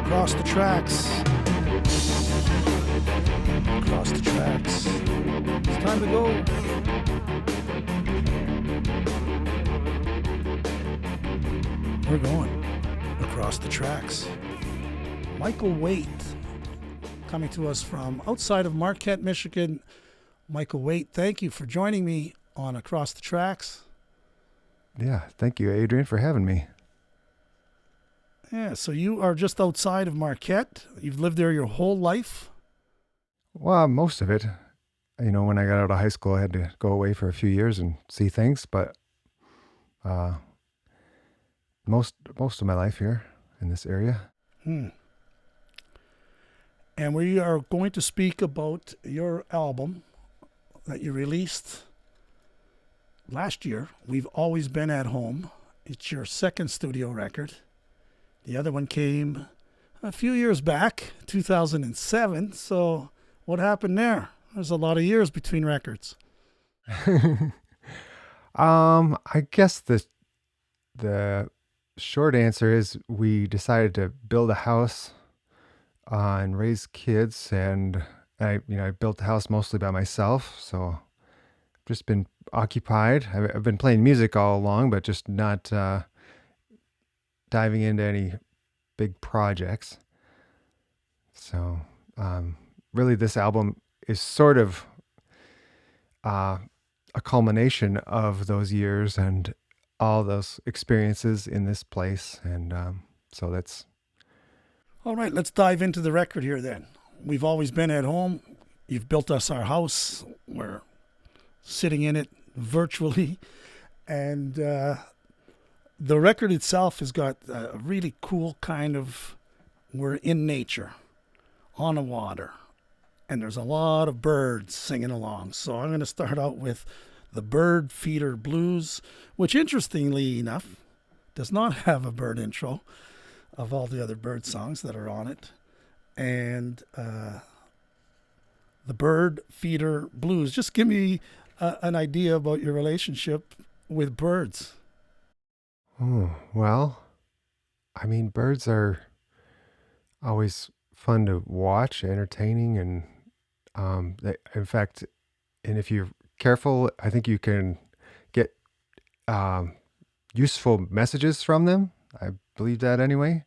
Across the tracks. Across the tracks. It's time to go. We're going across the tracks. Michael Waite, coming to us from outside of Marquette, Michigan. Michael Waite, thank you for joining me on Across the Tracks. Yeah, thank you, Adrian, for having me. Yeah, so you are just outside of Marquette. You've lived there your whole life? Well, most of it. You know, when I got out of high school, I had to go away for a few years and see things, but most of my life here in this area. And we are going to speak about your album that you released last year. We've Always Been at Home. It's your second studio record. The other one came a few years back, 2007. So what happened there? There's a lot of years between records. I guess the short answer is we decided to build a house and raise kids, and I built the house mostly by myself, so I've just been occupied. I've been playing music all along, but just not diving into any big projects. So really this album is sort of a culmination of those years and all those experiences in this place. And so that's... All right, let's dive into the record here then. We've Always Been at Home. You've built us our house. We're sitting in it virtually. And the record itself has got a really cool kind of, we're in nature, on the water. And there's a lot of birds singing along. So I'm going to start out with the Bird Feeder Blues, which interestingly enough does not have a bird intro of all the other bird songs that are on it. And the Bird Feeder Blues, just give me an idea about your relationship with birds. Oh, well, I mean, birds are always fun to watch, entertaining, and in fact, and if you're careful, I think you can get useful messages from them. I believe that anyway.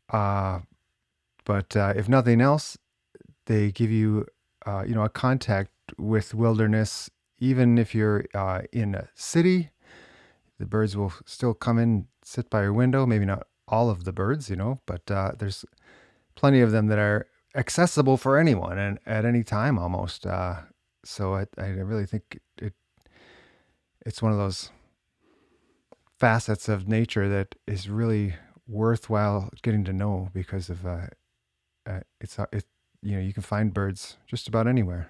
But if nothing else, they give you, a contact with wilderness. Even if you're in a city, the birds will still come in, sit by your window. Maybe not all of the birds, but there's plenty of them that are accessible for anyone and at any time almost. So I really think it's one of those facets of nature that is really worthwhile getting to know because of you can find birds just about anywhere.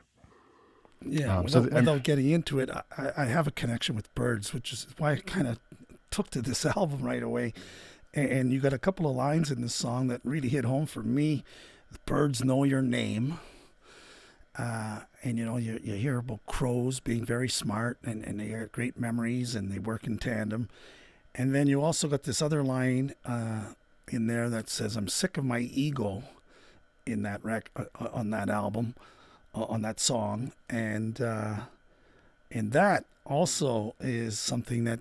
Yeah, without getting into it, I have a connection with birds, which is why I kind of took to this album right away. And you got a couple of lines in this song that really hit home for me. The birds know your name. And you hear about crows being very smart and they have great memories and they work in tandem. And then you also got this other line in there that says, "I'm sick of my ego," in that on that album, on that song. And that also is something that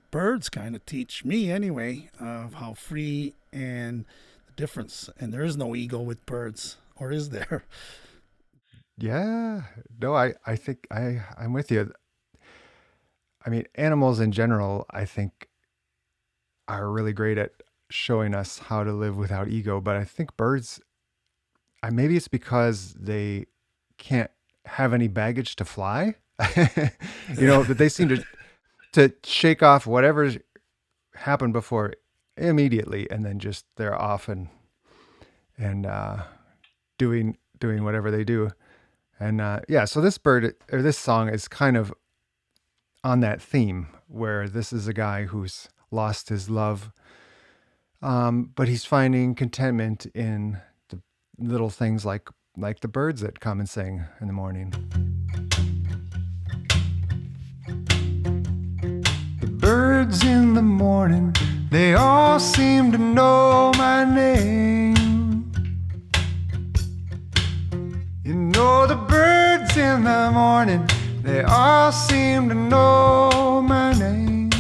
birds kind of teach me anyway, of how free and the difference. And there is no ego with birds, or is there? Yeah, no, I think I'm with you. I mean, animals in general, I think, are really great at showing us how to live without ego. But I think birds, maybe it's because they can't have any baggage to fly. That they seem to shake off whatever's happened before immediately, and then just they're off and doing whatever they do. And so this song is kind of on that theme where this is a guy who's lost his love, but he's finding contentment in the little things like the birds that come and sing in the morning. birds in the morning, they all seem to know my name. You know the birds in the morning, they all seem to know my name.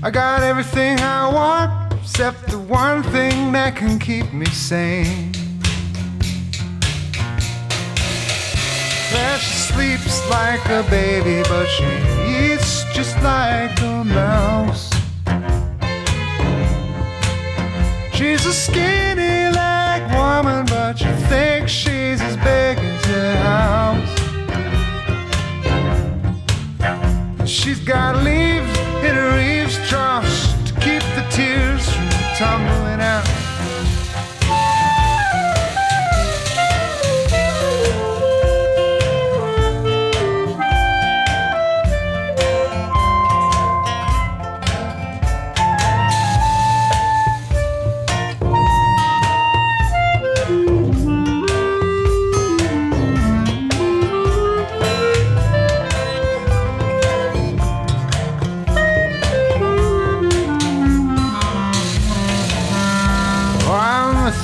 I got everything I want, except the one thing that can keep me sane. Well, she sleeps like a baby, but she eats just like a mouse. She's a skinny leg woman, but you think she's as big as a house. She's got leaves in her eaves troughs to keep the tears from tumbling out.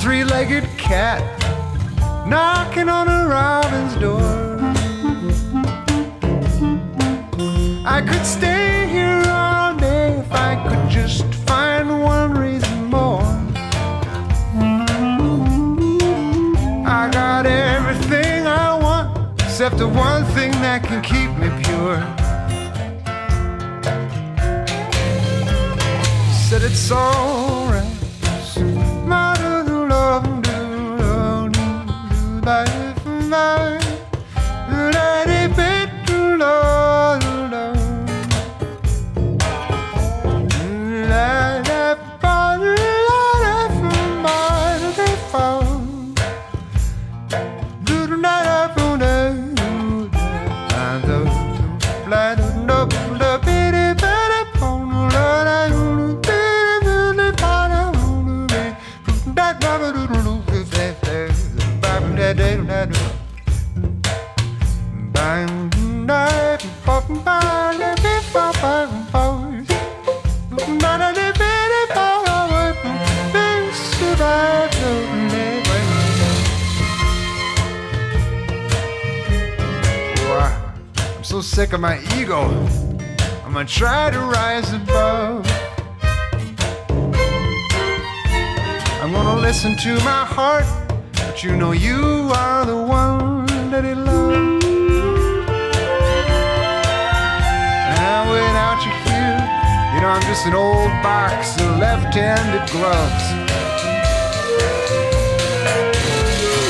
Three-legged cat knocking on a robin's door. I could stay here all day if I could just find one reason more. I got everything I want except the one thing that can keep me pure. Said it's alright. So sick of my ego, I'm gonna try to rise above. I'm gonna listen to my heart, but you know you are the one that it loves. And without you here, you know I'm just an old box of left-handed gloves.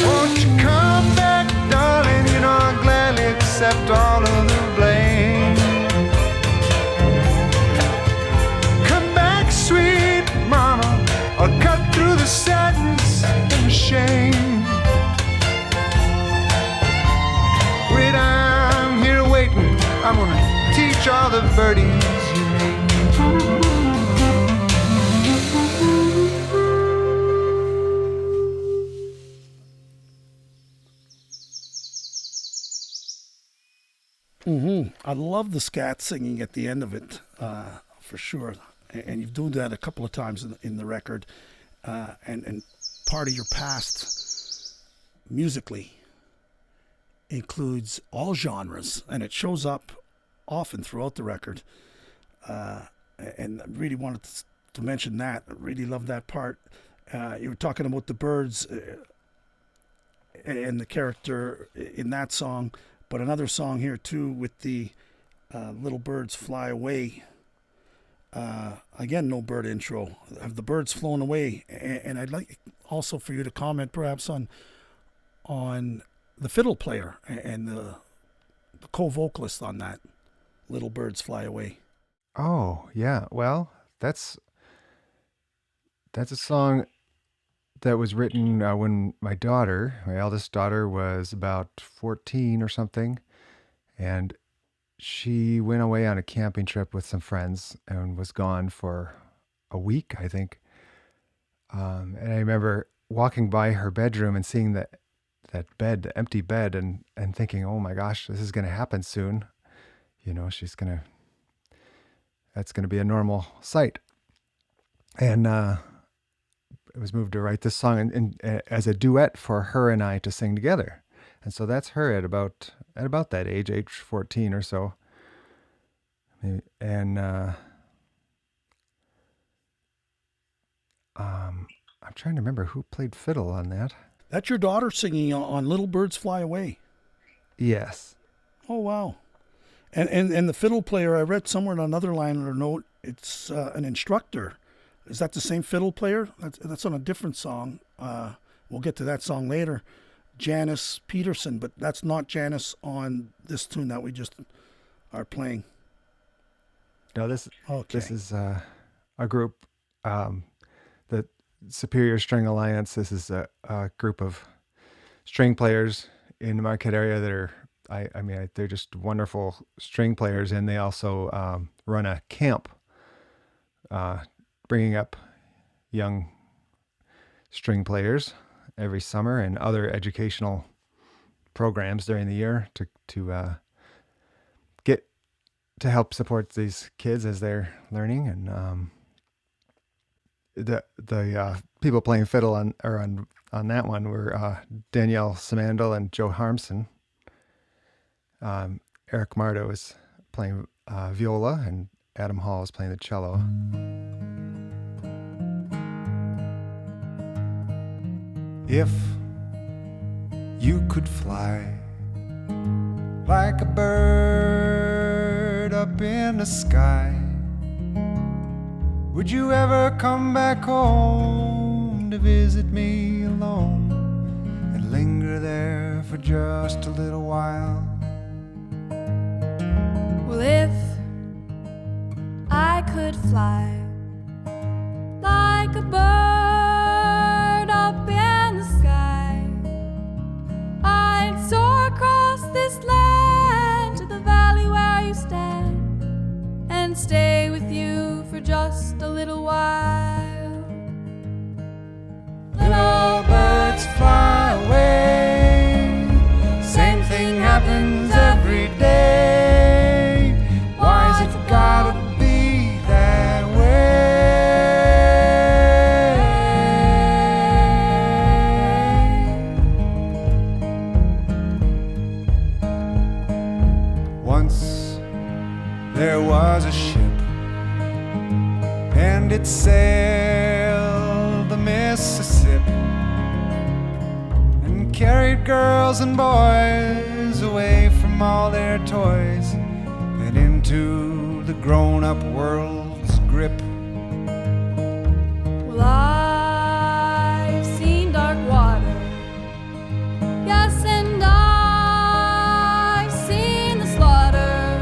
Won't you come back, darling? You know I'll gladly accept all of the blame. Come back, sweet mama, I'll cut through the sadness and the shame. Wait, I'm here waiting, I'm gonna teach all the birdies you name. I love the scat singing at the end of it, for sure. And you've done that a couple of times in the record. And part of your past musically includes all genres, and it shows up often throughout the record. And I really wanted to mention that. I really love that part. You were talking about the birds and the character in that song. But another song here too with the little birds fly away. Again, no bird intro. Have the birds flown away? And I'd like also for you to comment perhaps on the fiddle player and the co-vocalist on that. Little birds fly away. Oh yeah, well that's a song that was written when my eldest daughter, was about 14 or something. And she went away on a camping trip with some friends and was gone for a week, I think. And I remember walking by her bedroom and seeing that bed, the empty bed, and thinking, oh my gosh, this is going to happen soon. that's gonna be a normal sight. And I was moved to write this song and as a duet for her and I to sing together. And so that's her at about that age 14 or so. Maybe. And I'm trying to remember who played fiddle on that. That's your daughter singing on Little Birds Fly Away. Yes. Oh, wow. And the fiddle player, I read somewhere in another line or note, it's an instructor. Is that the same fiddle player? That's on a different song. We'll get to that song later. Janice Peterson, but that's not Janice on this tune that we just are playing. No, this is a group, the Superior String Alliance. This is a group of string players in the Marquette area that are, they're just wonderful string players, and they also run a camp, bringing up young string players every summer and other educational programs during the year to get to help support these kids as they're learning. And the people playing fiddle on that one were Danielle Samandel and Joe Harmson. Eric Mardo was playing viola, and Adam Hall was playing the cello. If you could fly like a bird up in the sky, would you ever come back home to visit me alone and linger there for just a little while? Well, if I could fly like a bird up in the sky, I'd soar across this land to the valley where you stand and stay with you for just a little while. Little birds fly away, same thing happens every day. Why's it gotta be that way? Once there was a ship, and it sailed the Mississippi and carried girls and boys away from all their toys and into the grown-up world's grip. Well, I've seen dark water, yes, and I've seen the slaughter,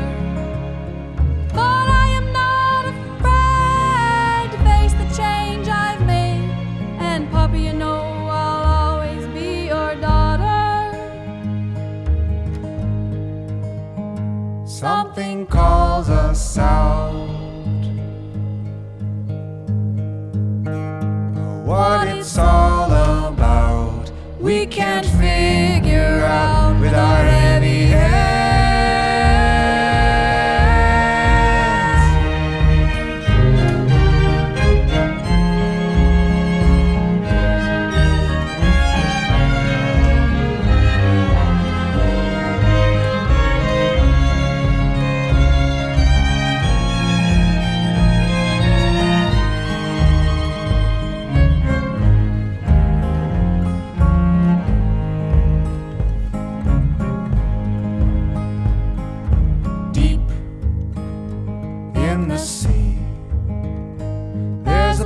but I am not afraid to face the change I've made. And Poppy, you know I'll always be your daughter. Something calls us out. What it's all about, we can't figure out with our heavy heads.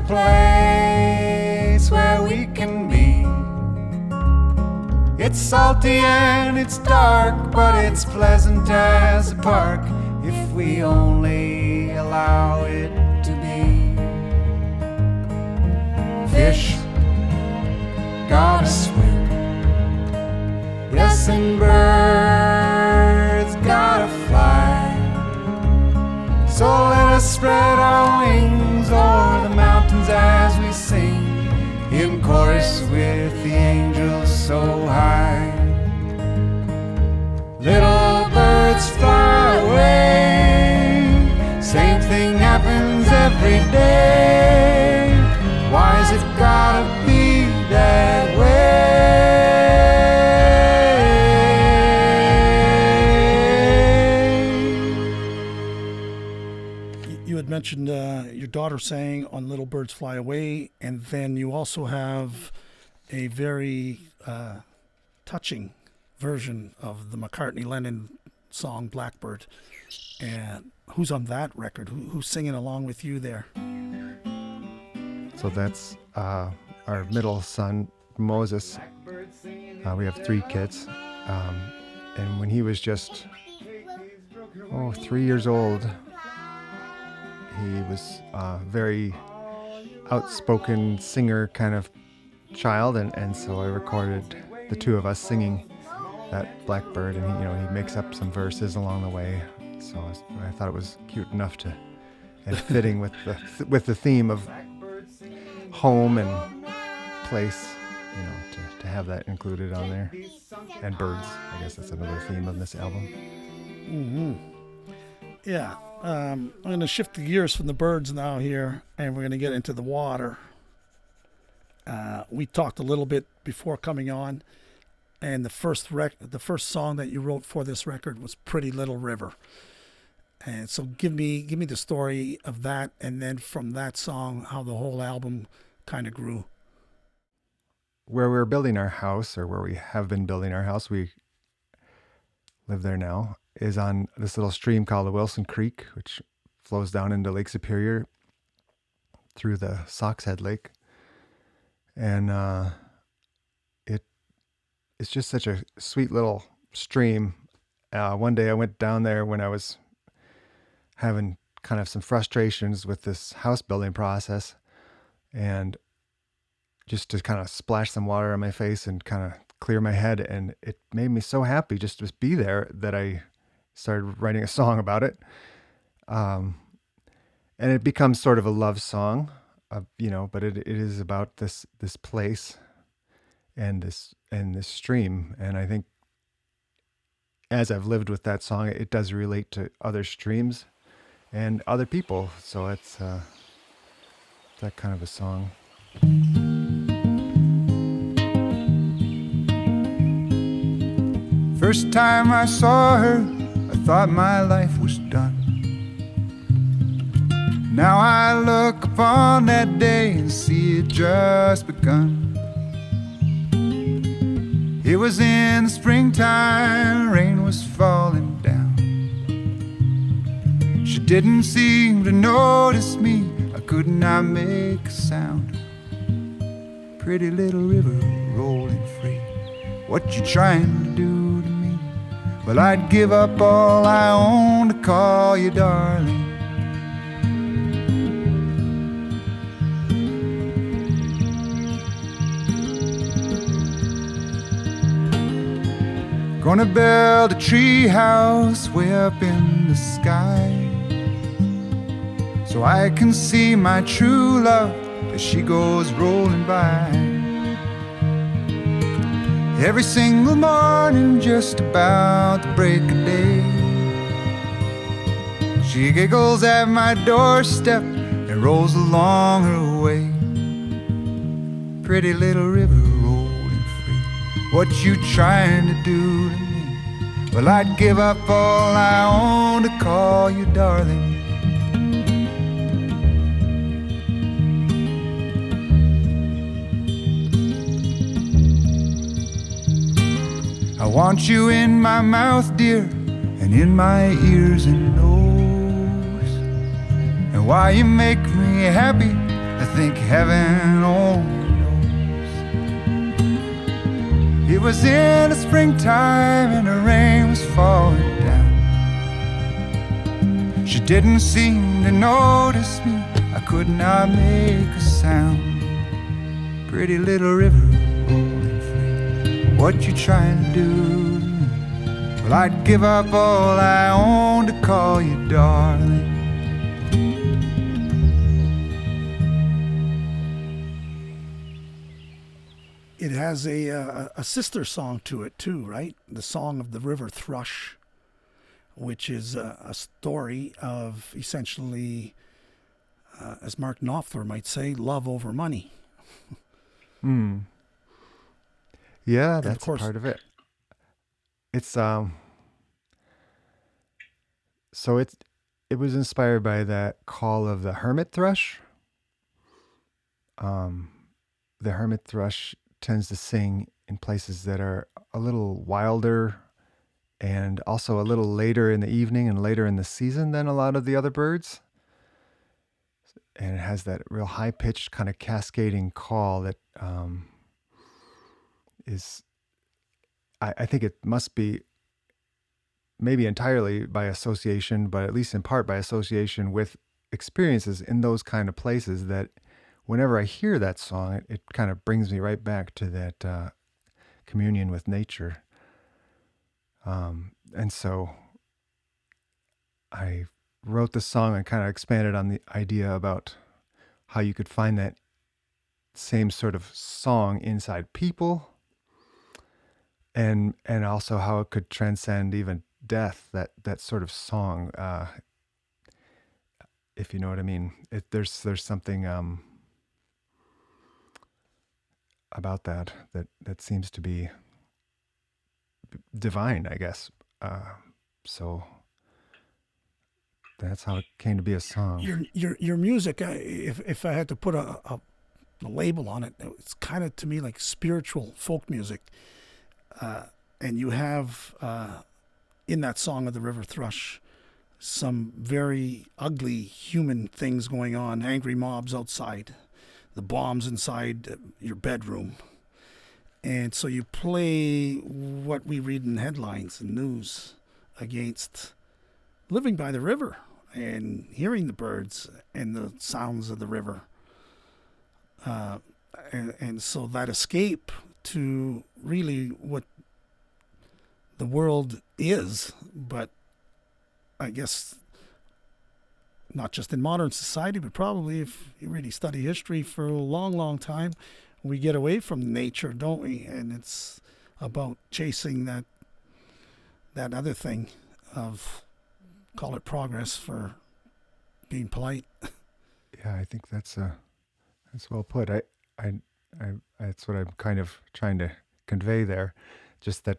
Place where we can be. It's salty and it's dark, but it's pleasant as a park if we only allow it to be. Fish gotta swim, yes, and birds gotta fly. So let us spread our wings o'er the mountains as we sing in chorus with the angels so high. Little birds fly away. mentioned your daughter sang on Little Birds Fly Away, and then you also have a very touching version of the McCartney-Lennon song Blackbird. And who's on that record? Who's singing along with you there? So that's our middle son, Moses. We have 3 kids. And when he was just 3 years old, he was a very outspoken singer kind of child, and so I recorded the 2 of us singing that Blackbird, and he makes up some verses along the way. So I thought it was cute enough and fitting with the theme of home and place, to have that included on there. And birds, I guess that's another theme of this album. Mm-hmm. Yeah, I'm going to shift the gears from the birds now here, and we're going to get into the water. We talked a little bit before coming on, and the first song that you wrote for this record was "Pretty Little River." And so give me the story of that, and then from that song, how the whole album kind of grew. Where we're building our house, or where we have been building our house, we live there now, is on this little stream called the Wilson Creek, which flows down into Lake Superior through the Sockshead Lake. And it's just such a sweet little stream. One day I went down there when I was having kind of some frustrations with this house building process, and just to kind of splash some water on my face and kind of clear my head. And it made me so happy just to be there that I started writing a song about it. And it becomes sort of a love song, but it is about this place and this stream. And I think as I've lived with that song, it does relate to other streams and other people. So it's that kind of a song. First time I saw her, I thought my life was done. Now I look upon that day and see it just begun. It was in the springtime, rain was falling down. She didn't seem to notice me, I could not make a sound. Pretty little river rolling free, what you trying to do to me? Well, I'd give up all I own to call you darling. Gonna build a tree house way up in the sky, so I can see my true love as she goes rolling by. Every single morning, just about the break of day, she giggles at my doorstep and rolls along her way. Pretty little river rolling free, what you trying to do to me? Well, I'd give up all I own to call you darling. I want you in my mouth, dear, and in my ears and nose. And why you make me happy, I think heaven only knows. It was in the springtime and the rain was falling down. She didn't seem to notice me, I could not make a sound. Pretty little river rolling free, what you trying to do to me? Well, I'd give up all I own to call you darling. It has a sister song to it too, right? The Song of the River Thrush, which is a story of essentially, as Mark Knopfler might say, love over money. Yeah, that's part of it. It's so it was inspired by that call of the hermit thrush. The hermit thrush tends to sing in places that are a little wilder and also a little later in the evening and later in the season than a lot of the other birds. And it has that real high-pitched kind of cascading call that is, I think it must be maybe entirely by association, but at least in part by association with experiences in those kind of places, that whenever I hear that song, it kind of brings me right back to that communion with nature. And so I wrote the song and kind of expanded on the idea about how you could find that same sort of song inside people, and also how it could transcend even death, that sort of song, if you know what I mean. There's something about that seems to be divine, I guess. So that's how it came to be a song. Your music, if I had to put a label on it, it's kind of to me like spiritual folk music. And you have in that song of the river thrush some very ugly human things going on, angry mobs outside, the bombs inside your bedroom. And so you play what we read in headlines and news against living by the river and hearing the birds and the sounds of the river. And so that escape to really what the world is, but I guess not just in modern society, but probably if you really study history for a long, long time, we get away from nature, don't we? And it's about chasing that other thing of, call it progress for being polite. Yeah, I think that's well put. I that's what I'm kind of trying to convey there. Just that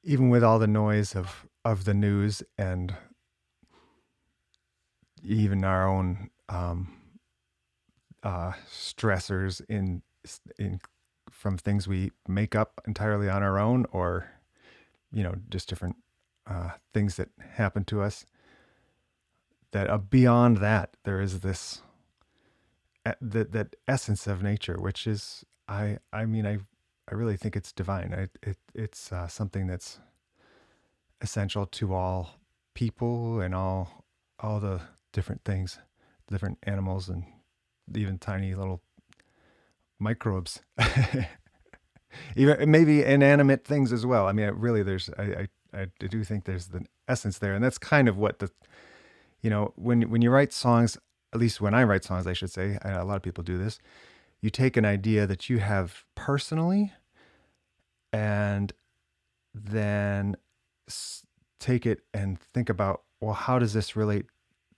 even with all the noise of the news and even our own stressors in from things we make up entirely on our own, or just different things that happen to us, that beyond that there is this that essence of nature, which is I really think it's divine. It's something that's essential to all people and all the different things, different animals, and even tiny little microbes, even maybe inanimate things as well. I mean, I do think there's the essence there, and that's kind of what when you write songs, at least when I write songs, I should say, a lot of people do this. You take an idea that you have personally, and then take it and think about, well, how does this relate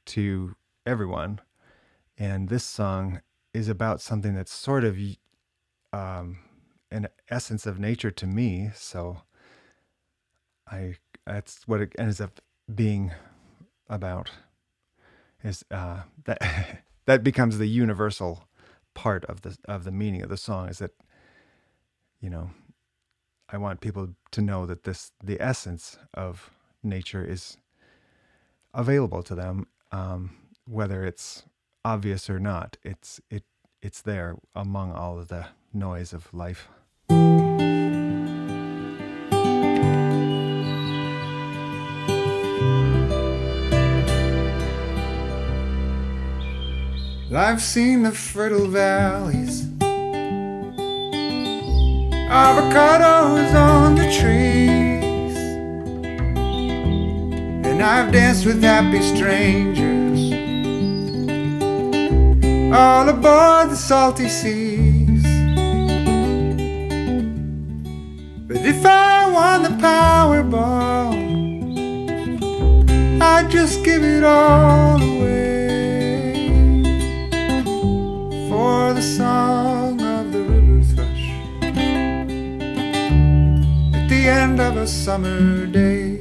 to everyone? And this song is about something that's sort of an essence of nature to me. So that's what it ends up being about. Is that becomes the universal part of the meaning of the song, is that I want people to know that the essence of nature is available to them, whether it's obvious or not. It's there among all of the noise of life. I've seen the fertile valleys, avocados on the trees, and I've danced with happy strangers all aboard the salty seas. But if I won the Powerball, I'd just give it all away for the song of the river thrush at the end of a summer day.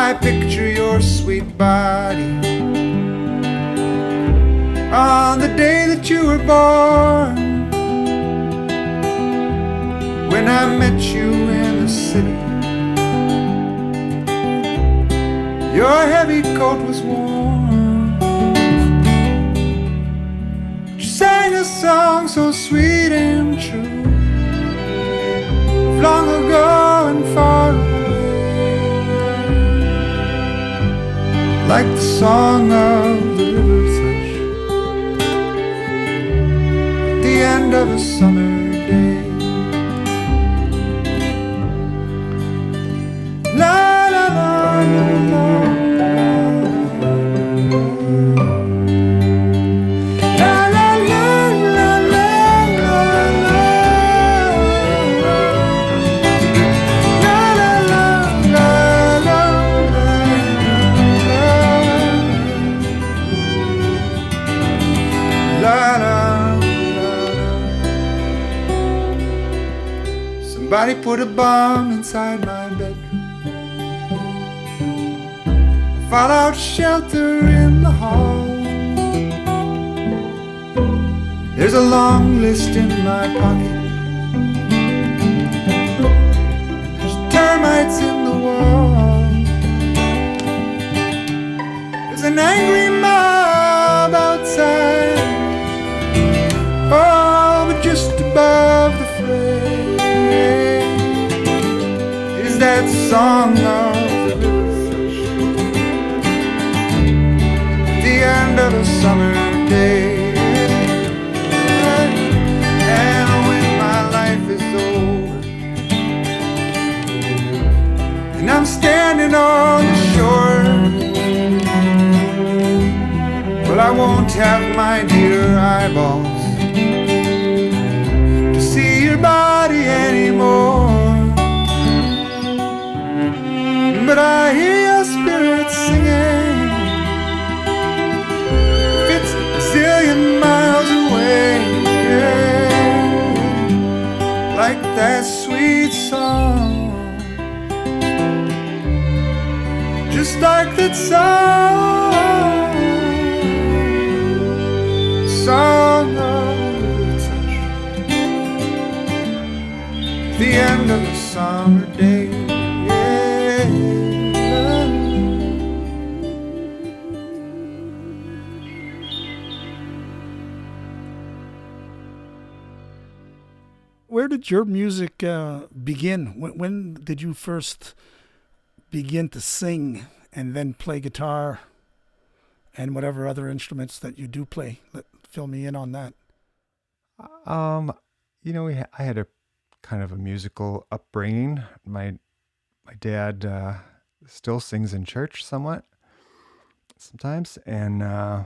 I picture your sweet body on the day that you were born, when I met you in the city. Your heavy coat was warm. You sang a song so sweet and true, of long ago and far away, like the song of the river thrush at the end of a summer day. La la la la la. Somebody put a bomb inside my bedroom, a fallout shelter in the hall. There's a long list in my pocket, there's termites in the wall. There's an angry mob outside, oh, but just above the fray is that song of the river thrush at the end of a summer day. And when my life is over and I'm standing on the shore, well, I won't have my dear eyeballs to see your body anymore. But I hear your spirit singing, if it's a zillion miles away, yeah, like that sweet song, just like that song of the touch, the end of the summer day. Where did your music begin? When did you first begin to sing and then play guitar and whatever other instruments that you do play? Fill me in on that. You know, I had a kind of a musical upbringing. My dad still sings in church sometimes, and I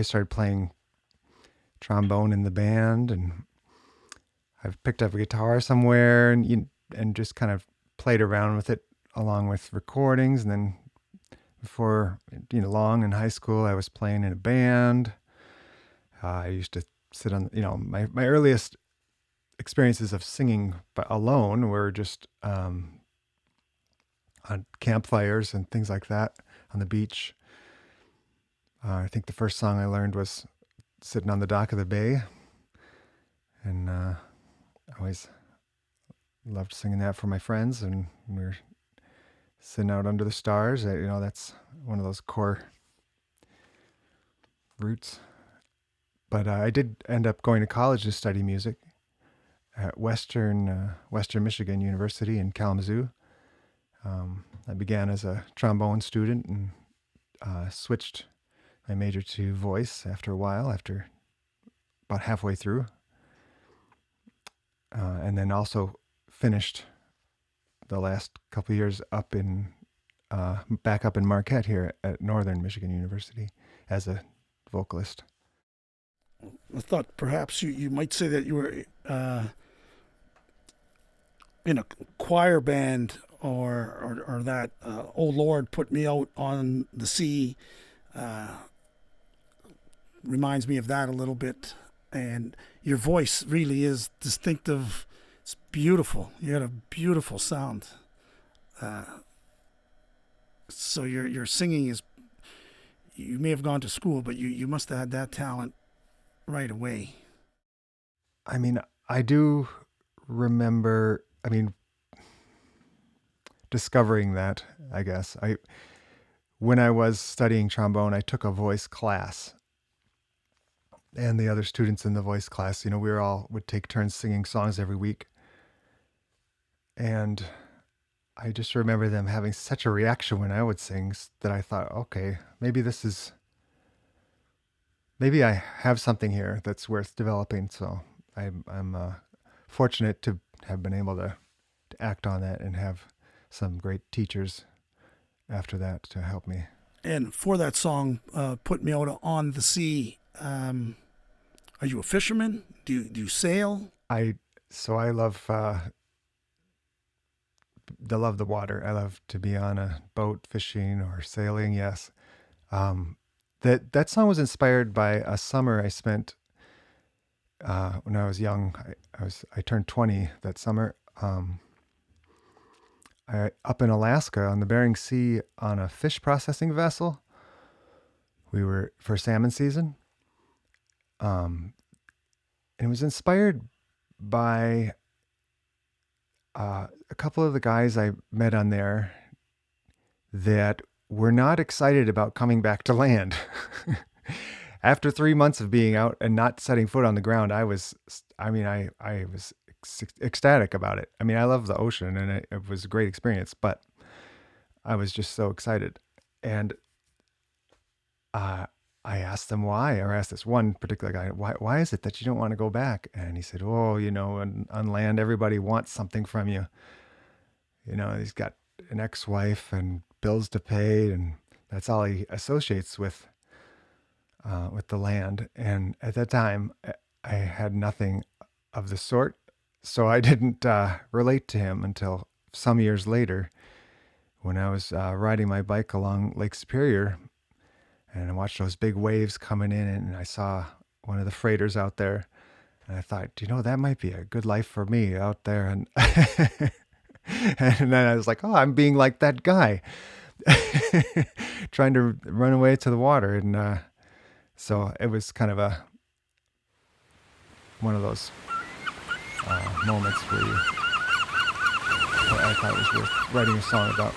started playing trombone in the band, and I've picked up a guitar somewhere and just kind of played around with it along with recordings. And then before long in high school, I was playing in a band. I used to sit on my earliest experiences of singing alone were just on campfires and things like that on the beach. I think the first song I learned was sitting on the dock of the bay, and I always loved singing that for my friends, and we were sitting out under the stars. That's one of those core roots. But I did end up going to college to study music at Western Michigan University in Kalamazoo. I began as a trombone student and switched my major to voice after a while, after about halfway through. And then also finished the last couple of years back up in Marquette here at Northern Michigan University as a vocalist. I thought perhaps you might say that you were in a choir band or that "Oh Lord, Put Me Out on the Sea" reminds me of that a little bit. And your voice really is distinctive It's beautiful. You had a beautiful sound. So your singing is, you may have gone to school, but you must have had that talent right away. I mean, I do remember, discovering that, I guess. When I was studying trombone, I took a voice class. And the other students in the voice class, we would take turns singing songs every week. And I just remember them having such a reaction when I would sing that I thought, okay, maybe I have something here that's worth developing. So I'm fortunate to have been able to act on that and have some great teachers after that to help me. And for that song, Put Me Out on the Sea, are you a fisherman? Do you sail? I love the water. I love to be on a boat fishing or sailing. Yes. That song was inspired by a summer I spent when I was young. I turned 20 that summer. Up in Alaska on the Bering Sea on a fish processing vessel. We were for salmon season. And it was inspired by a couple of the guys I met on there that were not excited about coming back to land. After 3 months of being out and not setting foot on the ground, I was ecstatic about it. I love the ocean and it was a great experience, but I was just so excited. And I asked them why, or asked this one particular guy, why is it that you don't want to go back? And he said, on land, everybody wants something from you. He's got an ex-wife and bills to pay, and that's all he associates with the land. And at that time, I had nothing of the sort, so I didn't relate to him until some years later when I was riding my bike along Lake Superior. And I watched those big waves coming in, and I saw one of the freighters out there. And I thought, that might be a good life for me out there. And and then I was like, I'm being like that guy, trying to run away to the water. And so it was kind of one of those moments where I thought it was worth writing a song about.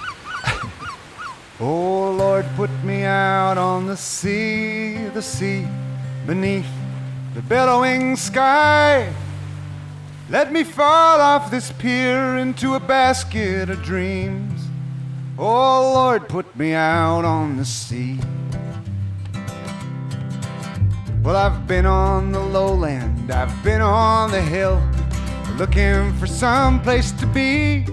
Oh Lord, put me out on the sea beneath the billowing sky. Let me fall off this pier into a basket of dreams. Oh Lord, put me out on the sea. Well, I've been on the lowland, I've been on the hill, looking for some place to be.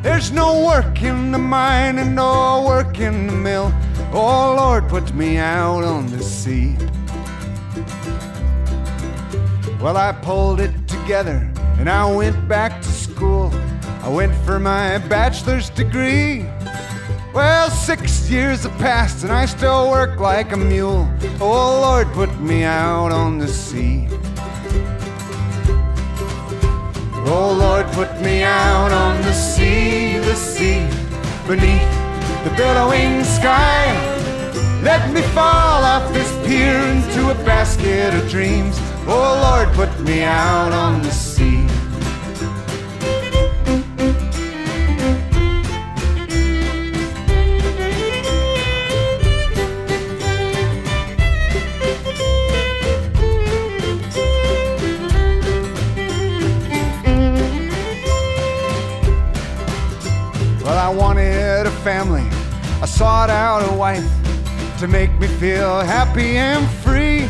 There's no work in the mine and no work in the mill. Oh Lord, put me out on the sea. Well, I pulled it together and I went back to school. I went for my bachelor's degree. Well, 6 years have passed and I still work like a mule. Oh Lord, put me out on the sea. Oh Lord, put me out on the sea beneath the billowing sky. Let me fall off this pier into a basket of dreams. Oh Lord, put me out on the sea. I wanted a family, I sought out a wife to make me feel happy and free.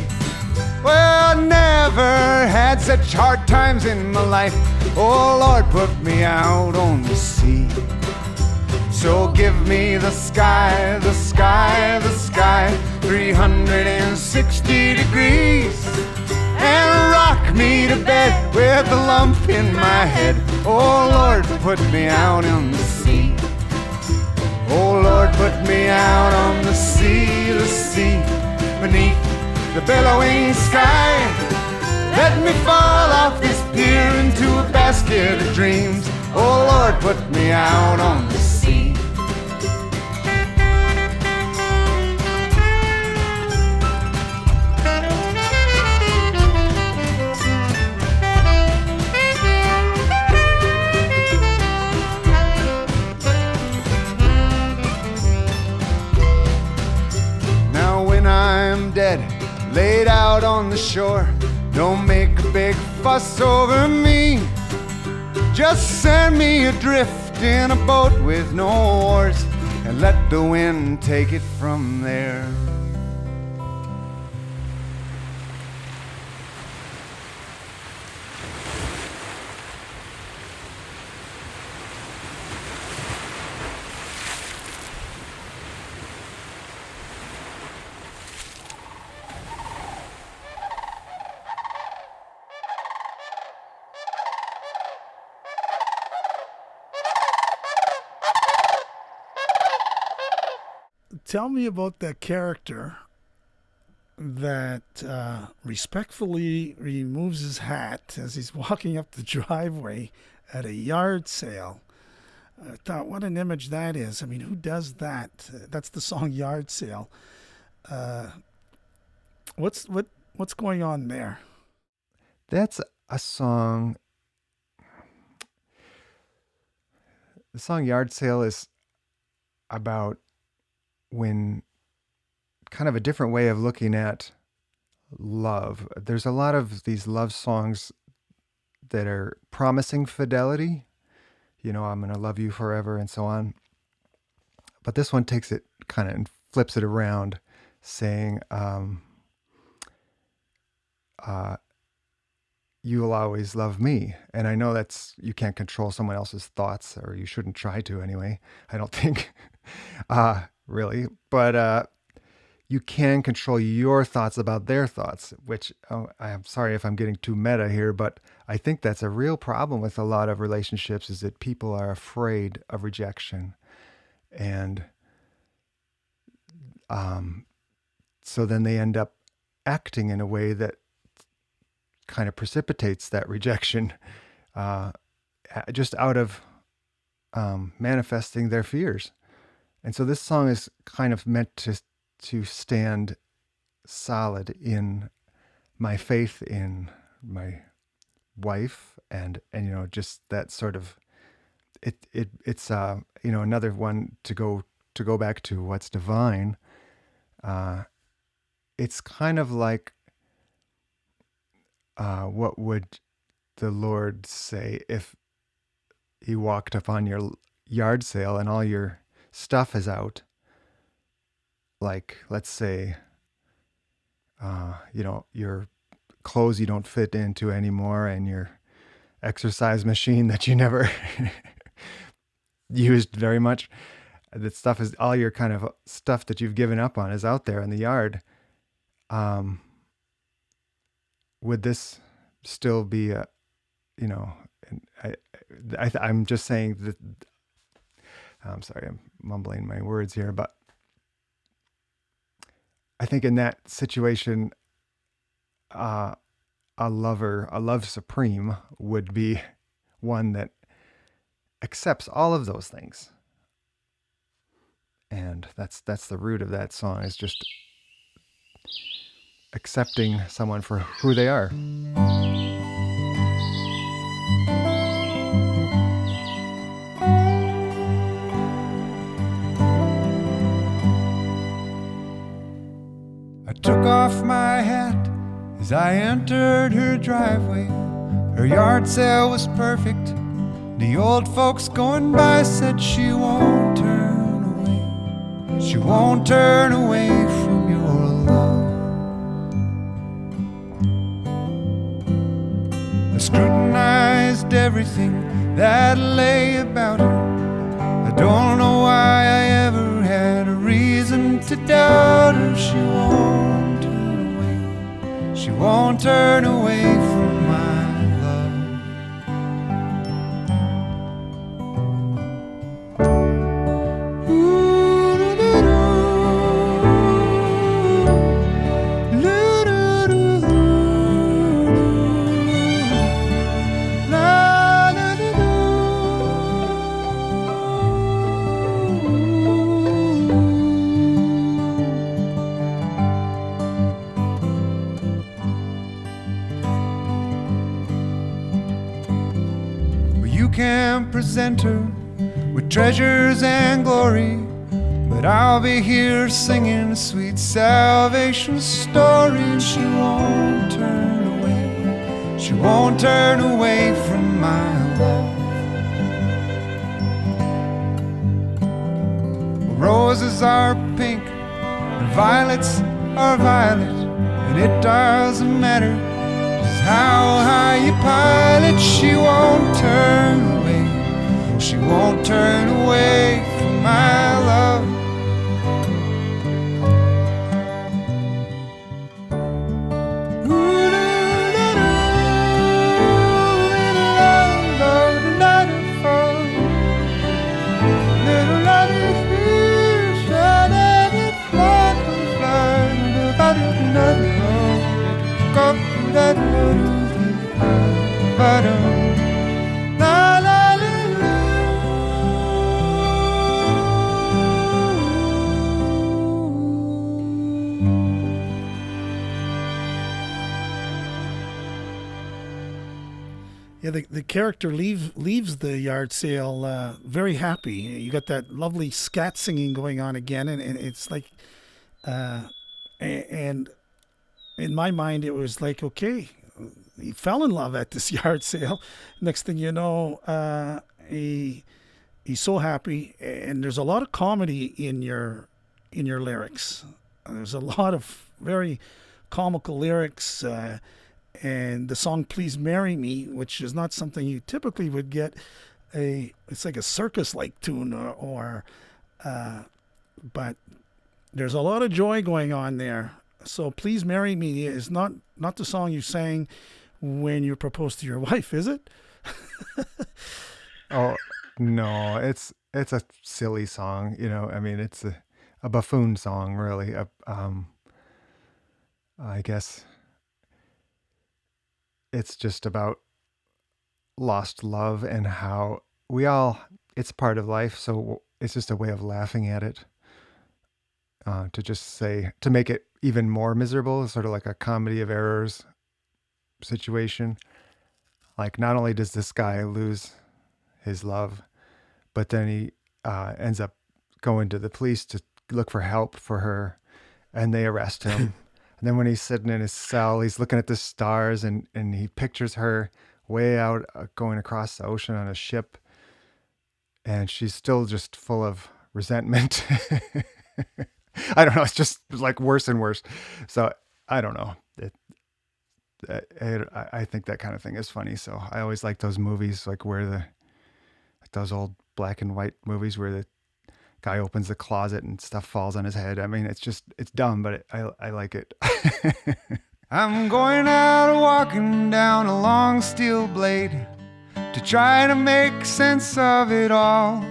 Well, I never had such hard times in my life. Oh Lord, put me out on the sea. So give me the sky, the sky, the sky, 360 degrees, and rock me to bed with a lump in my head. Oh Lord, put me out on the sea. Oh Lord, put me out on the sea beneath the billowing sky. Let me fall off this pier into a basket of dreams. Oh Lord, put me out on the sea. Now when I'm dead, laid out on the shore, don't make a big fuss over me. Just send me adrift in a boat with no oars, and let the wind take it from there. Tell me about that character that respectfully removes his hat as he's walking up the driveway at a yard sale. I thought, what an image that is. I mean, who does that? That's the song Yard Sale. What's going on there? That's a song. The song Yard Sale is about when kind of a different way of looking at love. There's a lot of these love songs that are promising fidelity. You know, I'm going to love you forever and so on. But this one takes it kind of and flips it around, saying, you'll always love me. And I know you can't control someone else's thoughts, or you shouldn't try to anyway. I don't think. Really, but you can control your thoughts about their thoughts, which I'm sorry if I'm getting too meta here, but I think that's a real problem with a lot of relationships, is that people are afraid of rejection. And so then they end up acting in a way that kind of precipitates that rejection, just out of manifesting their fears. And so this song is kind of meant to stand solid in my faith in my wife, and you know, just that sort of it's you know, another one to go back to what's divine. It's kind of like what would the Lord say if he walked upon your yard sale and all your stuff is out? Like, let's say, you know, your clothes you don't fit into anymore, and your exercise machine that you never used very much. That stuff is all your kind of stuff that you've given up on is out there in the yard. Would this still be a, you know, I'm just saying that, I'm sorry, I'm mumbling my words here, but I think in that situation, a love supreme would be one that accepts all of those things. And that's the root of that song, is just accepting someone for who they are. I took off my hat as I entered her driveway. Her yard sale was perfect. The old folks going by said she won't turn away. She won't turn away from your love. I scrutinized everything that lay about her. I don't know why I ever had a reason to doubt her. She won't turn away. She won't turn away from my love. can present her with treasures and glory, but I'll be here singing a sweet salvation story. She won't turn away, she won't turn away from my love. Roses are pink and violets are violet, and it doesn't matter just how high you pilot. She won't turn away, she won't turn away from my love. Yeah, the character leaves the yard sale very happy. You got that lovely scat singing going on again, and it's like, and in my mind it was like, okay, he fell in love at this yard sale. Next thing you know, he's so happy, and there's a lot of comedy in your lyrics. There's a lot of very comical lyrics. And the song Please Marry Me, which is not something you typically would get, it's like a circus-like tune, but there's a lot of joy going on there. So Please Marry Me is not the song you sang when you proposed to your wife, is it? Oh, no, it's a silly song, you know. I mean, it's a buffoon song, really. I guess it's just about lost love and how it's part of life. So it's just a way of laughing at it. To make it even more miserable, sort of like a comedy of errors situation. Like, not only does this guy lose his love, but then he ends up going to the police to look for help for her, and they arrest him. And then when he's sitting in his cell, he's looking at the stars, and he pictures her way out going across the ocean on a ship, and she's still just full of resentment. I don't know. It's just like worse and worse. So I don't know. I think that kind of thing is funny. So I always like those movies, like those old black and white movies where the guy opens the closet and stuff falls on his head. I mean, it's dumb, but I like it. I'm going out walking down a long steel blade to try to make sense of it all,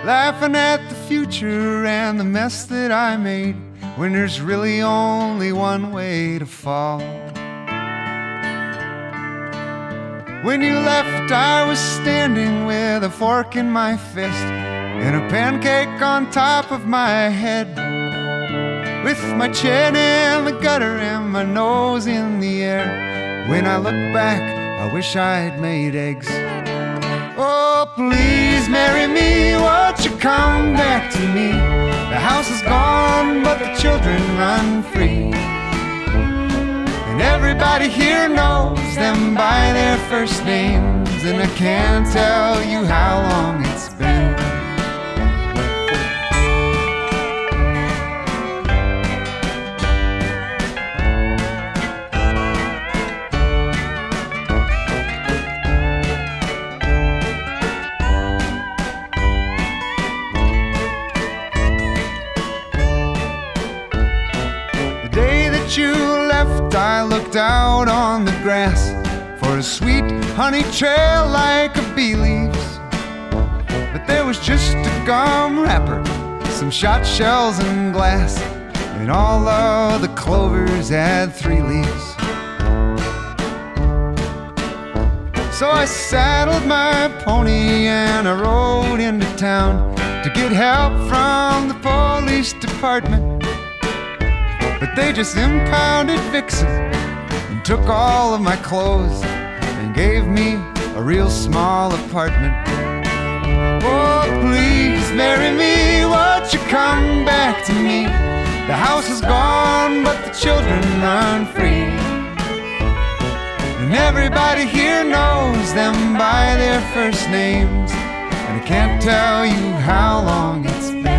laughing at the future and the mess that I made, when there's really only one way to fall. When you left, I was standing with a fork in my fist and a pancake on top of my head, with my chin in the gutter and my nose in the air. When I look back, I wish I'd made eggs. Oh, please marry me, won't you come back to me? The house is gone, but the children run free, and everybody here knows them by their first names, and I can't tell you how long it's been. You left, I looked out on the grass for a sweet honey trail like a bee leaves, but there was just a gum wrapper, some shot shells and glass, and all of the clovers had 3 leaves. So I saddled my pony and I rode into town to get help from the police department. But they just impounded Vixen and took all of my clothes and gave me a real small apartment. Oh, please marry me, won't you come back to me? The house is gone, but the children run free. And everybody here knows them by their first names, and I can't tell you how long it's been.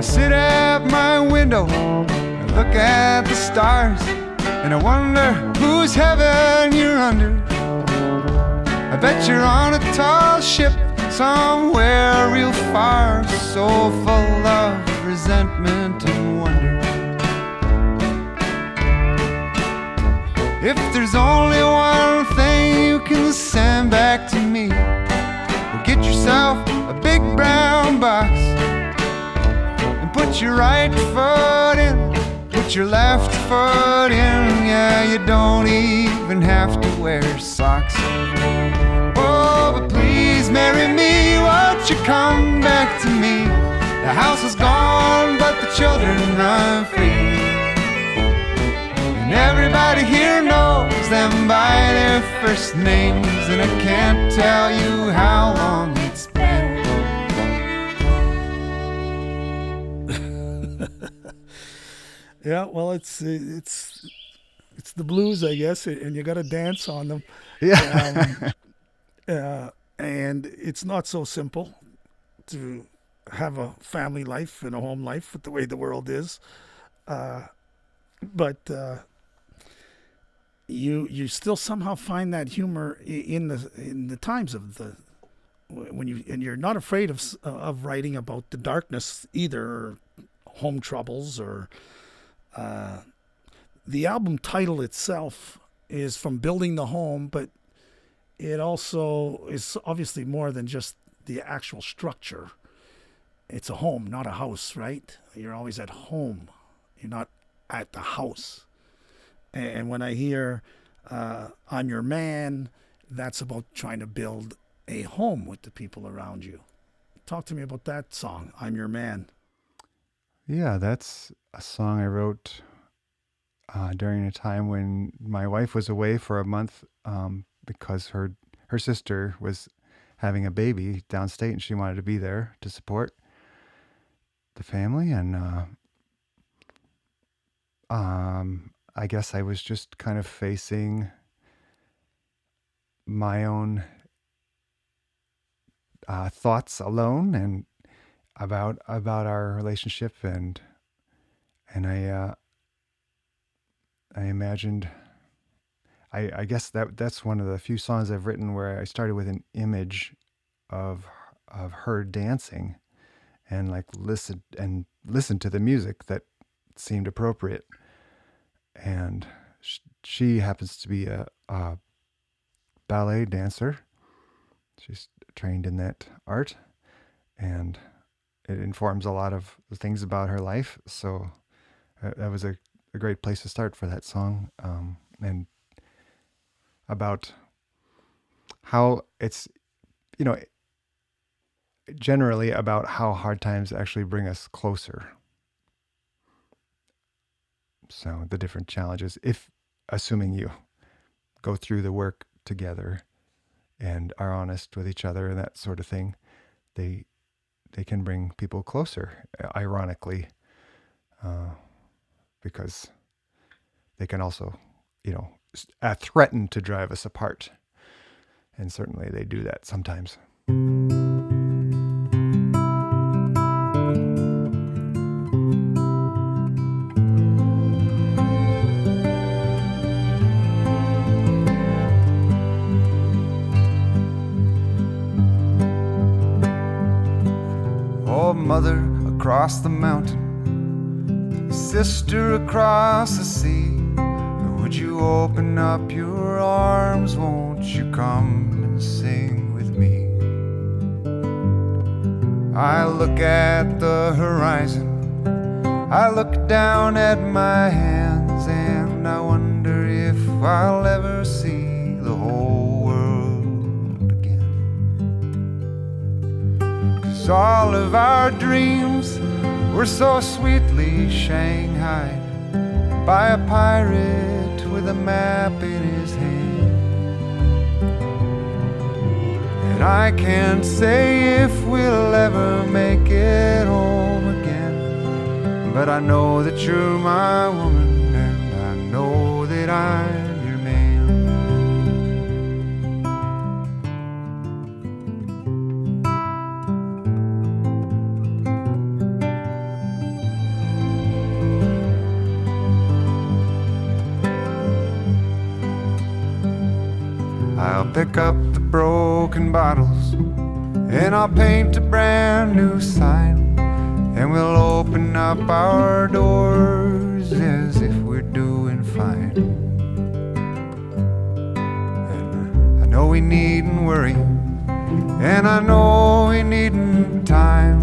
Sit at my window and look at the stars, and I wonder whose heaven you're under. I bet you're on a tall ship somewhere real far, so full of resentment and wonder. If there's only one thing you can send back to me, well, get yourself a big brown box. Put your right foot in, put your left foot in. Yeah, you don't even have to wear socks. Oh, but please marry me, won't you come back to me? The house is gone, but the children run free. And everybody here knows them by their first names, and I can't tell you how long it's been. Yeah, well, it's the blues, I guess, and you got to dance on them. Yeah. And it's not so simple to have a family life and a home life with the way the world is. But you still somehow find that humor in the times of the when you're not afraid of writing about the darkness either, or home troubles, or the album title itself is From Building the Home, but it also is obviously more than just the actual structure. It's a home, not a house, right? You're always at home. You're not at the house. And when I hear I'm Your Man, that's about trying to build a home with the people around you. Talk to me about that song, I'm Your Man. Yeah, that's a song I wrote during a time when my wife was away for a month because her sister was having a baby downstate, and she wanted to be there to support the family. And I guess I was just kind of facing my own thoughts alone and about our relationship, and I imagined, I guess that's one of the few songs I've written where I started with an image of her dancing, and like listen to the music that seemed appropriate. And she happens to be a ballet dancer. She's trained in that art, and it informs a lot of the things about her life. So that was a great place to start for that song, and about how it's, generally about how hard times actually bring us closer. So the different challenges, if assuming you go through the work together and are honest with each other and that sort of thing, they can bring people closer, ironically, because they can also, threaten to drive us apart. And certainly they do that sometimes. Oh, mother across the mountain, sister across the sea, would you open up your arms? Won't you come and sing with me? I look at the horizon, I look down at my hands, miles, and I wonder if I'll ever see the whole world again. 'Cause all of our dreams were so sweetly shanghaied by a pirate with a map in his hand. And I can't say if we'll ever make it home again, but I know that you're my woman, and I know that I'm your man. I'll pick up the broken bottles and I'll paint a brand new sign, and we'll open up our doors as if we're doing fine. And I know we needn't worry, and I know we needn't time,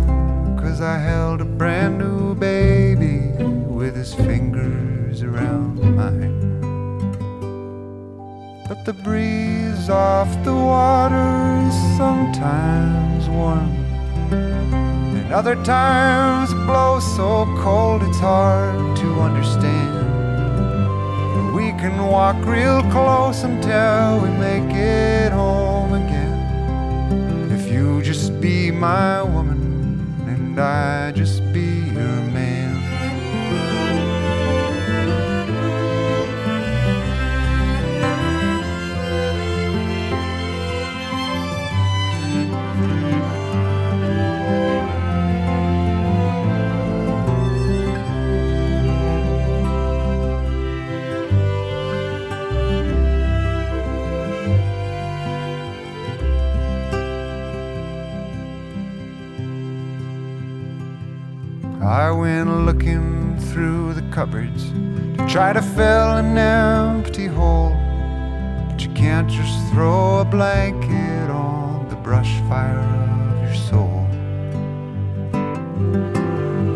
'cause I held a brand new baby with his fingers around mine. But the breeze off the water is sometimes warm, and other times it blows so cold it's hard to understand. But we can walk real close until we make it home again. If you just be my woman and I just be your man. I went looking through the cupboards to try to fill an empty hole, but you can't just throw a blanket on the brush fire of your soul.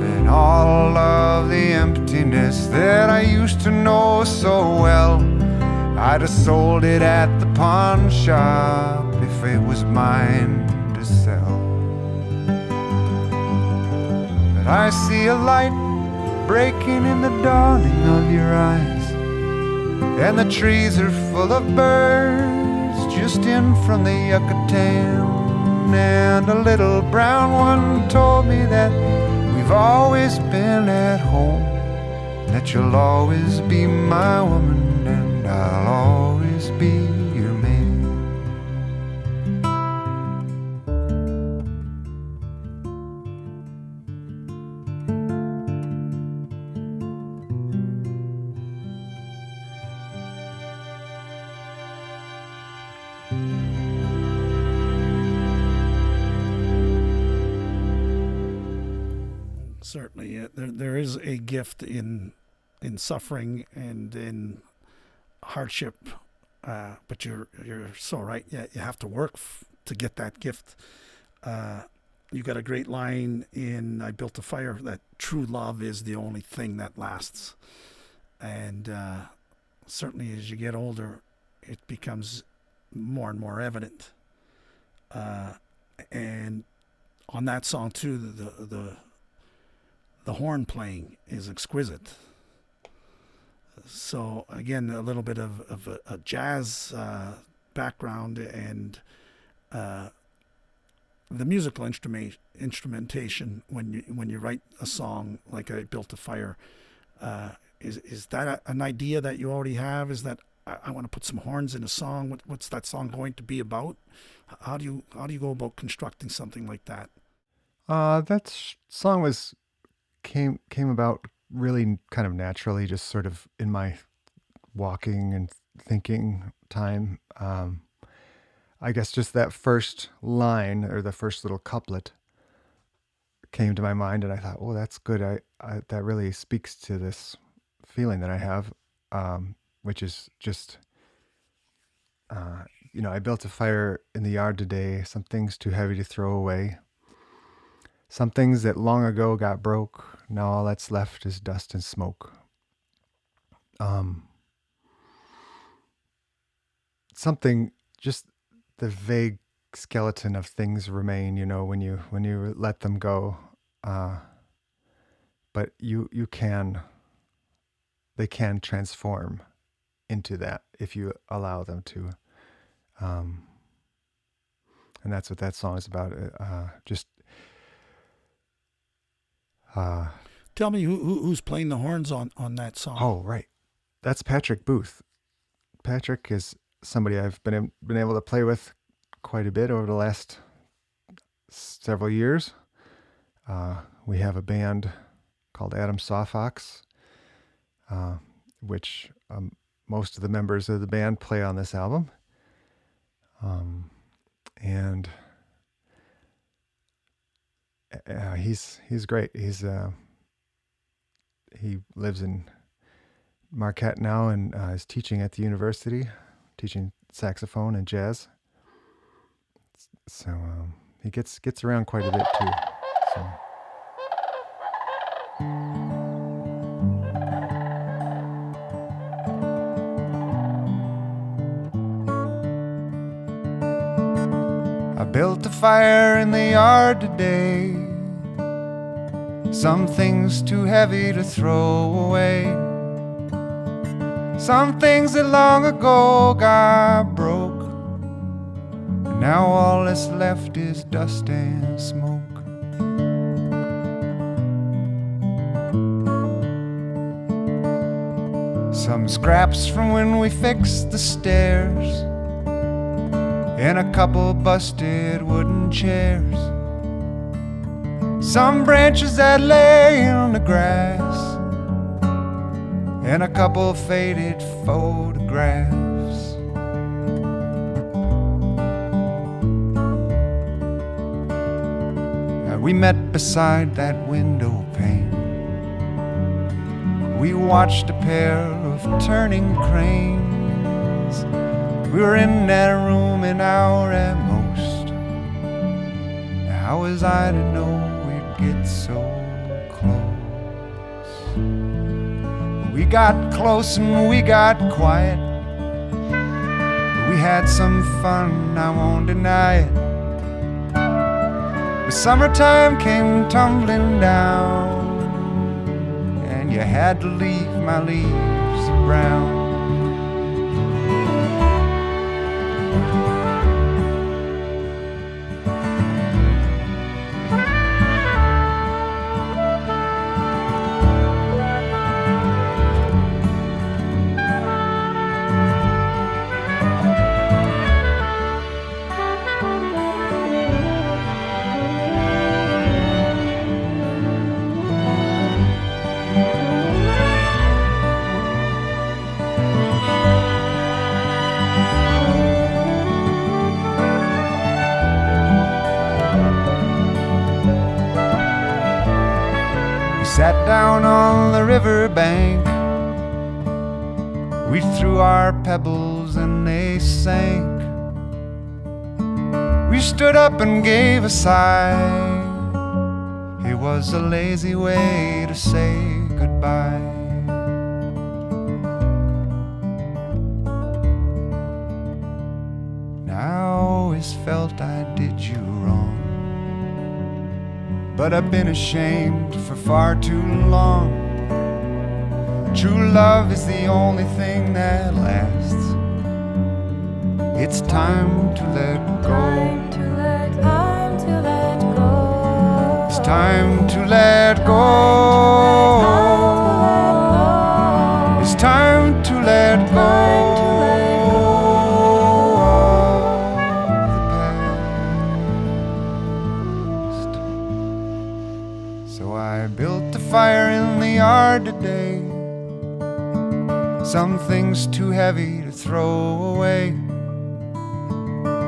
And all of the emptiness that I used to know so well, I'd have sold it at the pawn shop if it was mine to sell. I see a light breaking in the dawning of your eyes, and the trees are full of birds just in from the Yucatan. And a little brown one told me that we've always been at home, that you'll always be my woman and I'll always be your man. Certainly, there is a gift in suffering and in hardship, but you're so right. Yeah, you have to work to get that gift. You got a great line in "I Built a Fire" that true love is the only thing that lasts, and certainly as you get older, it becomes more and more evident. And on that song too, the horn playing is exquisite. So again, a little bit of a jazz background, and the musical instrumentation when you write a song like "I Built a Fire." Is that an idea that you already have? Is that I want to put some horns in a song? What's that song going to be about? How do you go about constructing something like that? That song came about really kind of naturally, just sort of in my walking and thinking time. I guess just that first line or the first little couplet came to my mind, and I thought, oh, that's good. I that really speaks to this feeling that I have, which is just, I built a fire in the yard today, some things too heavy to throw away. Some things that long ago got broke, now all that's left is dust and smoke. something, just the vague skeleton of things remain, when you let them go. But they can transform into that if you allow them to. And that's what that song is about. Tell me who's playing the horns on that song. Oh, right. That's Patrick Booth. Patrick is somebody I've been able to play with quite a bit over the last several years. We have a band called Adam Sawfox, which most of the members of the band play on this album. And he's great. He lives in Marquette now and is teaching at the university, teaching saxophone and jazz. So he gets around quite a bit too. So. I built a fire in the yard today. Some things too heavy to throw away. Some things that long ago got broke. And now all that's left is dust and smoke. Some scraps from when we fixed the stairs, and a couple busted wooden chairs. Some branches that lay on the grass, and a couple faded photographs. We met beside that window pane. We watched a pair of turning cranes. We were in that room an hour at most. How was I to know we'd get so close? We got close and we got quiet. We had some fun, I won't deny it. The summertime came tumbling down, and you had to leave my leaves brown. Sat down on the riverbank. We threw our pebbles and they sank. We stood up and gave a sigh. It was a lazy way to say goodbye. Now I always felt I did you wrong, but I've been ashamed for far too long. True love is the only thing that lasts. It's time to let go. Time to let go. It's time to let go. It's time to let go. Fire in the yard today. Some things too heavy to throw away.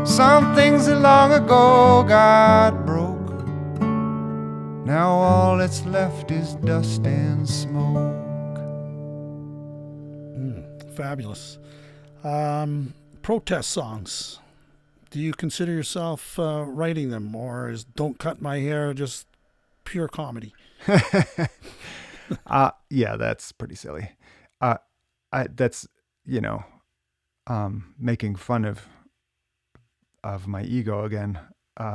Some things that long ago got broke. Now all that's left is dust and smoke. Fabulous. Protest songs. Do you consider yourself writing them, or is Don't Cut My Hair just pure comedy? Yeah, that's pretty silly. that's, making fun of my ego again,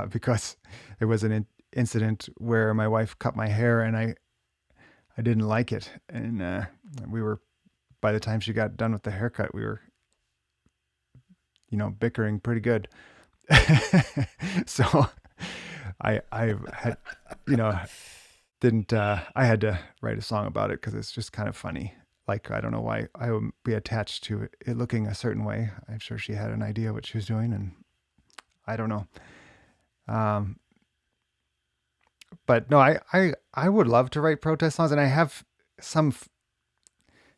because there was an incident where my wife cut my hair and I didn't like it. And by the time she got done with the haircut, we were, bickering pretty good. So I had, I had to write a song about it because it's just kind of funny. Like, I don't know why I would be attached to it looking a certain way. I'm sure she had an idea what she was doing, and I don't know. But no, I would love to write protest songs, and I have some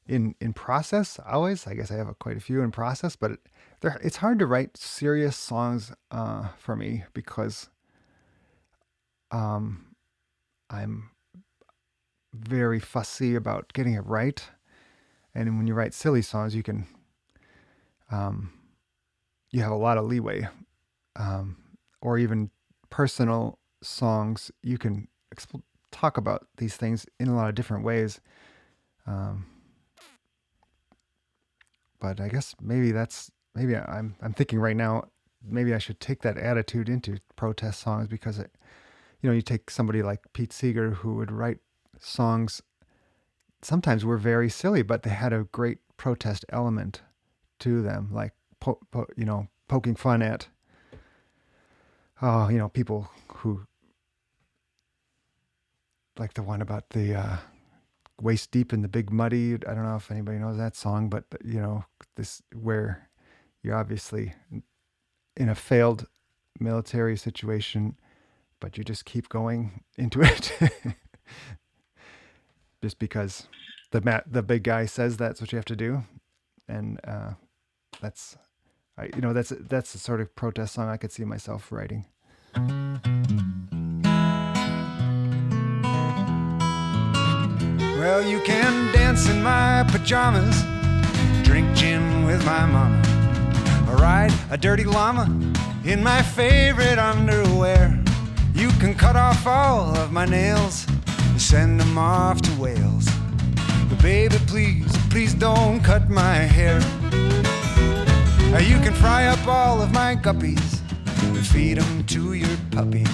in process always. I guess I have quite a few in process, but it's hard to write serious songs for me because I'm very fussy about getting it right. And when you write silly songs, you can, you have a lot of leeway, or even personal songs. You can talk about these things in a lot of different ways. But I guess maybe I'm thinking right now, maybe I should take that attitude into protest songs, because you take somebody like Pete Seeger, who would write songs sometimes were very silly, but they had a great protest element to them, like poking fun at people who, like the one about the waist deep in the big muddy. I don't know if anybody knows that song, but this where you're obviously in a failed military situation, but you just keep going into it. Just because the big guy says that's what you have to do, and that's the sort of protest song I could see myself writing. Well, you can dance in my pajamas, drink gin with my mama, or ride a dirty llama in my favorite underwear. You can cut off all of my nails, send them off to Wales. But baby, please don't cut my hair. You can fry up all of my guppies and feed them to your puppy.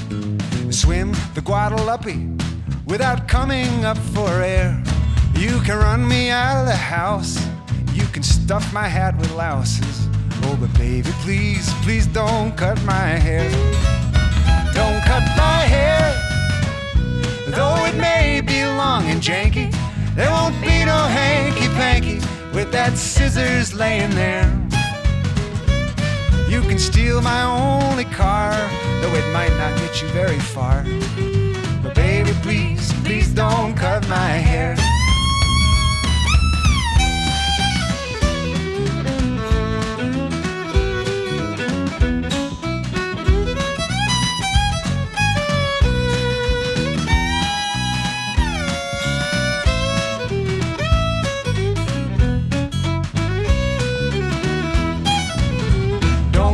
Swim the Guadalupe without coming up for air. You can run me out of the house, you can stuff my hat with louses. Oh, but baby, please don't cut my hair. Don't cut my hair. Though it may be long and janky, there won't be no hanky-panky with that scissors laying there. You can steal my only car, though it might not get you very far. But baby, please don't cut my hair.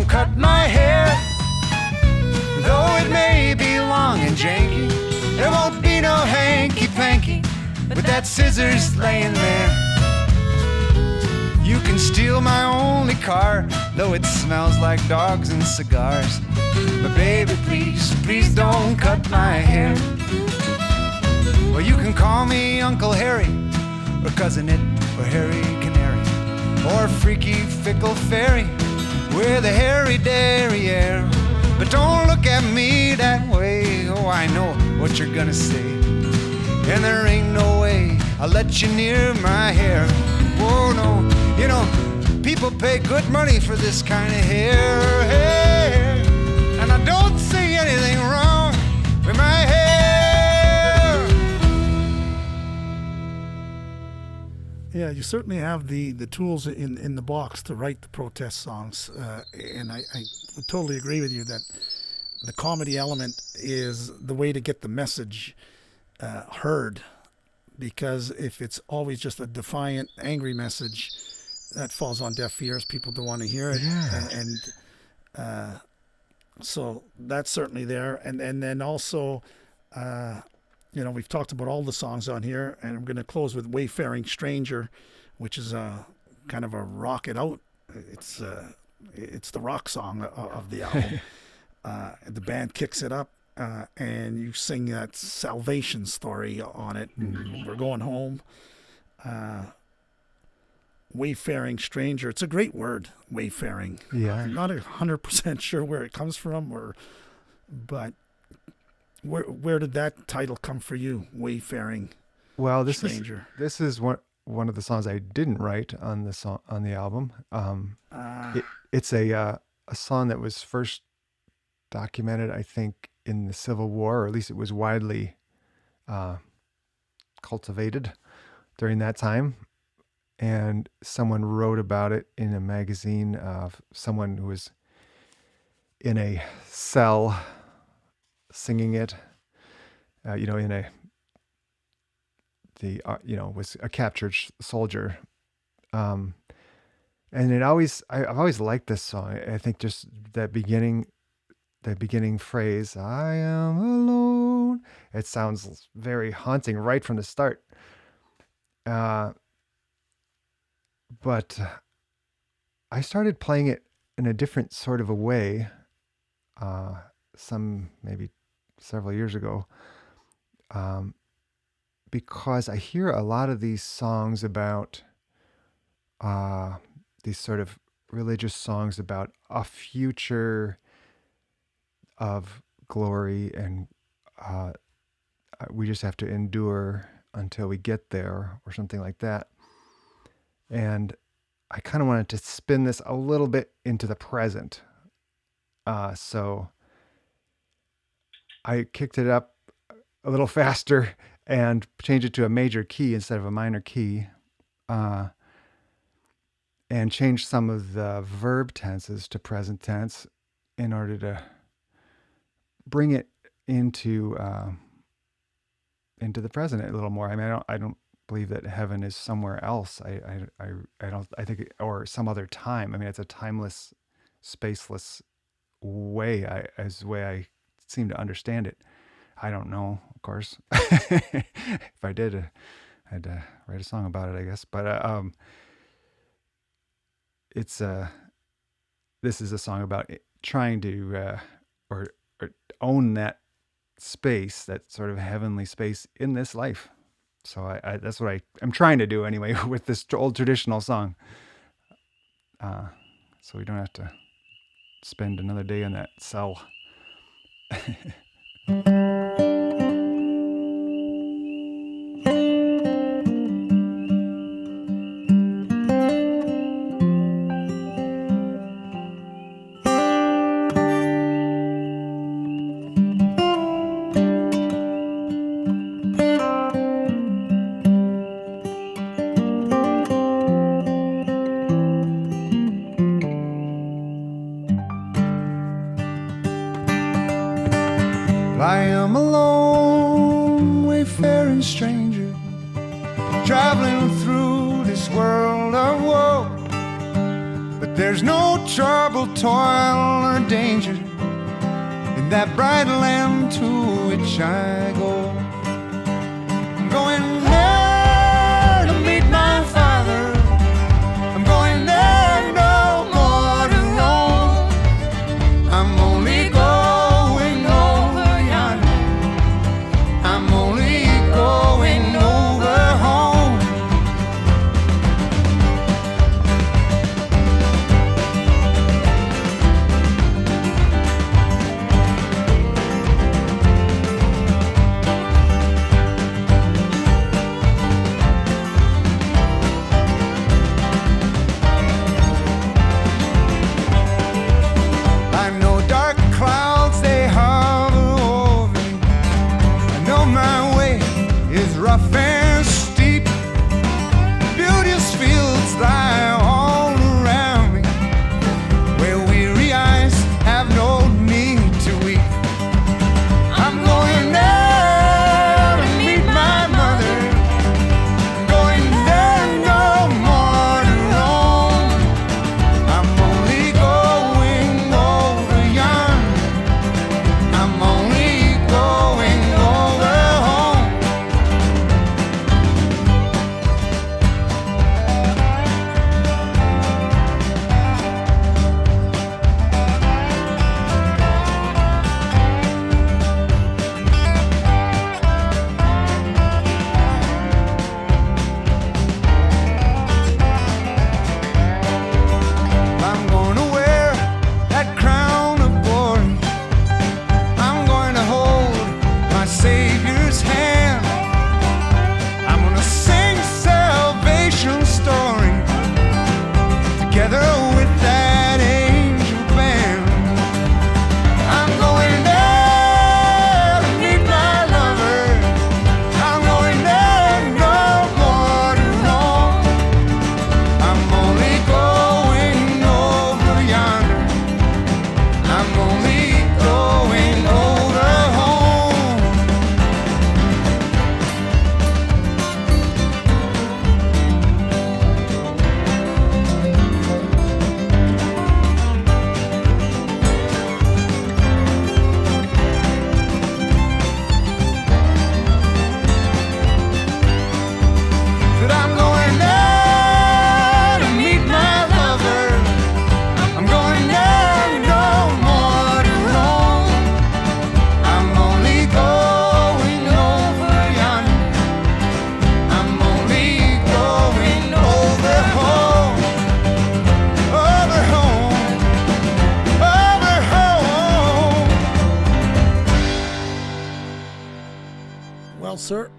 Cut my hair, though it may be long and janky, there won't be no hanky-panky with that scissors laying there. You can steal my only car, though it smells like dogs and cigars. But baby, please don't cut my hair. Well, you can call me Uncle Harry, or Cousin It, or Harry Canary, or Freaky Fickle Fairy with a hairy derriere. But don't look at me that way, oh, I know what you're gonna say. And there ain't no way I'll let you near my hair. Oh no, people pay good money for this kind of hair. And I don't see anything wrong with my hair. Yeah, you certainly have the tools in the box to write the protest songs, and I would totally agree with you that the comedy element is the way to get the message heard, because if it's always just a defiant, angry message, that falls on deaf ears. People don't want to hear it, and so that's certainly there. And then also, we've talked about all the songs on here, and I'm going to close with Wayfaring Stranger, which is kind of a rock it out. It's the rock song of the album. The band kicks it up, and you sing that salvation story on it. We're going home. Wayfaring stranger. It's a great word, wayfaring. Yeah. I'm not 100% sure where it comes from, but where did that title come for you, wayfaring? Well, this stranger. This is one of the songs I didn't write on the album. It's a song that was first documented, I think, in the Civil War, or at least it was widely cultivated during that time. And someone wrote about it in a magazine of someone who was in a cell singing it, was a captured soldier. And I've always liked this song. I think just that beginning phrase, I am alone. It sounds very haunting right from the start. But I started playing it in a different sort of a way, maybe several years ago, because I hear a lot of these songs about, these sort of religious songs about a future of glory, and we just have to endure until we get there, or something like that. And I kind of wanted to spin this a little bit into the present. So I kicked it up a little faster and changed it to a major key instead of a minor key. And changed some of the verb tenses to present tense in order to bring it into the present a little more. I mean, I don't believe that heaven is somewhere else. I think, or some other time. I mean, it's a timeless, spaceless way. As the way I seem to understand it. I don't know, of course. If I did, I'd write a song about it, I guess. But this is a song about trying to or own that space, that sort of heavenly space in this life. So that's what I'm trying to do anyway with this old traditional song. So we don't have to spend another day in that cell. I am a lone wayfaring stranger, traveling through this world of woe. But there's no trouble, toil, or danger in that bright land to which I go. I'm going there to meet my Father. I'm going there no more to roam. I'm only going over yonder. I'm only going over home. sir,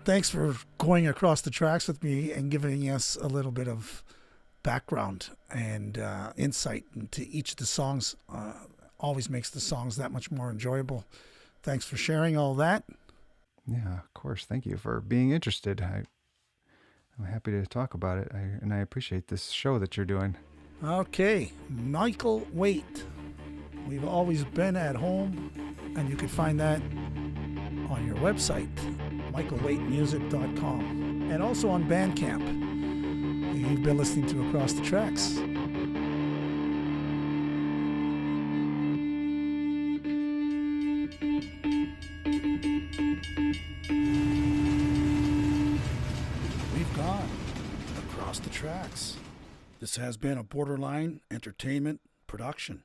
thanks for going across the tracks with me and giving us a little bit of background and insight into each of the songs. Always makes the songs that much more enjoyable. Thanks for sharing all that. Yeah, of course. Thank you for being interested. I'm happy to talk about it, and I appreciate this show that you're doing. Okay, Michael Waite. We've always been at home, and you can find that on your website, michaelwaitemusic.com, and also on Bandcamp. You've been listening to Across the Tracks. We've gone across the tracks. This has been a Borderline Entertainment production.